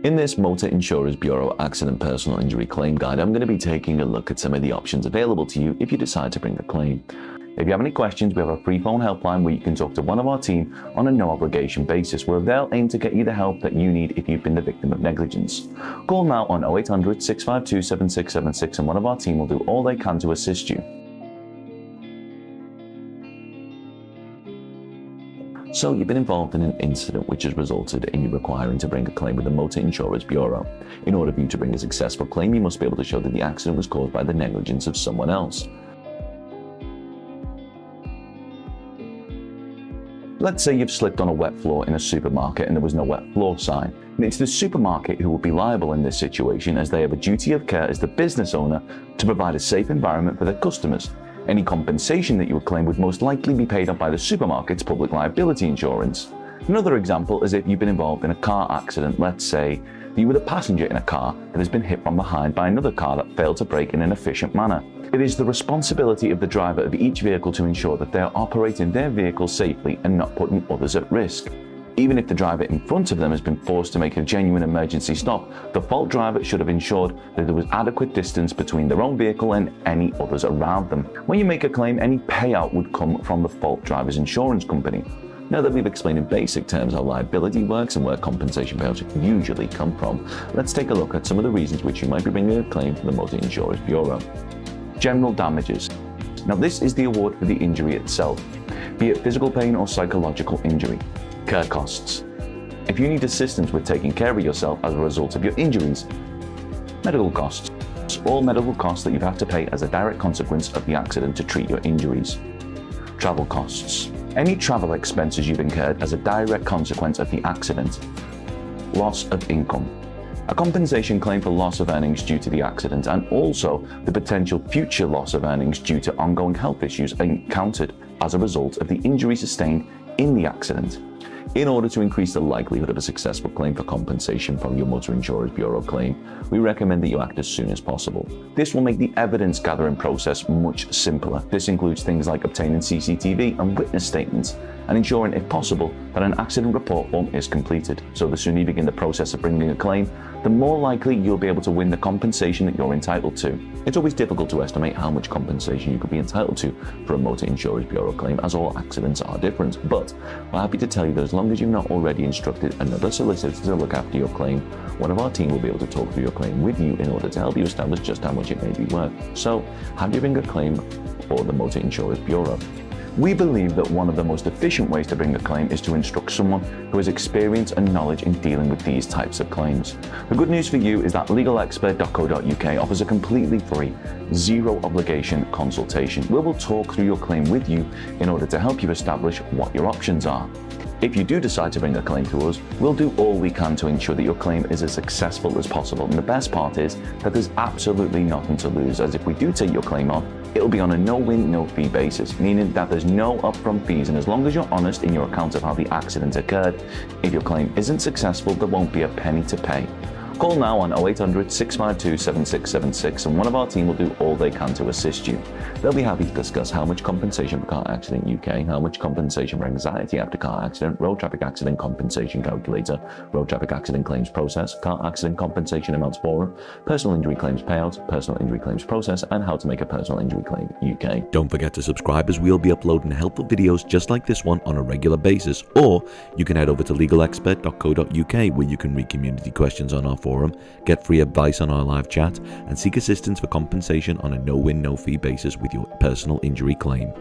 In this Motor Insurers Bureau Accident Personal Injury Claim Guide, I'm going to be taking a look at some of the options available to you if you decide to bring a claim. If you have any questions, we have a free phone helpline where you can talk to one of our team on a no obligation basis, where they'll aim to get you the help that you need if you've been the victim of negligence. Call now on 0800 652 7676 and one of our team will do all they can to assist you. So you've been involved in an incident which has resulted in you requiring to bring a claim with the Motor Insurers Bureau. In order for you to bring a successful claim, you must be able to show that the accident was caused by the negligence of someone else. Let's say you've slipped on a wet floor in a supermarket and there was no wet floor sign. And it's the supermarket who will be liable in this situation, as they have a duty of care as the business owner to provide a safe environment for their customers. Any compensation that you would claim would most likely be paid up by the supermarket's public liability insurance. Another example is if you've been involved in a car accident. Let's say that you were the passenger in a car that has been hit from behind by another car that failed to brake in an efficient manner. It is the responsibility of the driver of each vehicle to ensure that they are operating their vehicle safely and not putting others at risk. Even if the driver in front of them has been forced to make a genuine emergency stop, the fault driver should have ensured that there was adequate distance between their own vehicle and any others around them. When you make a claim, any payout would come from the fault driver's insurance company. Now that we've explained in basic terms how liability works and where compensation payouts usually come from, let's take a look at some of the reasons which you might be bringing a claim to the Motor Insurers Bureau. General damages. Now this is the award for the injury itself, be it physical pain or psychological injury. Care costs. If you need assistance with taking care of yourself as a result of your injuries. Medical costs. All medical costs that you have to pay as a direct consequence of the accident to treat your injuries. Travel costs. Any travel expenses you've incurred as a direct consequence of the accident. Loss of income. A compensation claim for loss of earnings due to the accident, and also the potential future loss of earnings due to ongoing health issues encountered as a result of the injury sustained in the accident. In order to increase the likelihood of a successful claim for compensation from your Motor Insurers Bureau claim, we recommend that you act as soon as possible. This will make the evidence gathering process much simpler. This includes things like obtaining CCTV and witness statements, and ensuring, if possible, that an accident report form is completed. So the sooner you begin the process of bringing a claim, the more likely you'll be able to win the compensation that you're entitled to. It's always difficult to estimate how much compensation you could be entitled to for a Motor Insurers Bureau claim, as all accidents are different. But we're happy to tell you that as long as you've not already instructed another solicitor to look after your claim, one of our team will be able to talk through your claim with you in order to help you establish just how much it may be worth. So, how do you bring a claim for the Motor Insurers Bureau? We believe that one of the most efficient ways to bring a claim is to instruct someone who has experience and knowledge in dealing with these types of claims. The good news for you is that legalexpert.co.uk offers a completely free, zero obligation consultation where we'll talk through your claim with you in order to help you establish what your options are. If you do decide to bring a claim to us, we'll do all we can to ensure that your claim is as successful as possible. And the best part is that there's absolutely nothing to lose, as if we do take your claim on, it'll be on a no-win, no-fee basis, meaning that there's no upfront fees, and as long as you're honest in your account of how the accident occurred, if your claim isn't successful, there won't be a penny to pay. Call now on 0800 652 7676 and one of our team will do all they can to assist you. They'll be happy to discuss how much compensation for car accident UK, how much compensation for anxiety after car accident, road traffic accident compensation calculator, road traffic accident claims process, car accident compensation amounts forum, personal injury claims payout, personal injury claims process, and how to make a personal injury claim UK. Don't forget to subscribe, as we'll be uploading helpful videos just like this one on a regular basis, or you can head over to legalexpert.co.uk where you can read community questions on our forum, get free advice on our live chat, and seek assistance for compensation on a no-win, no-fee basis with your personal injury claim.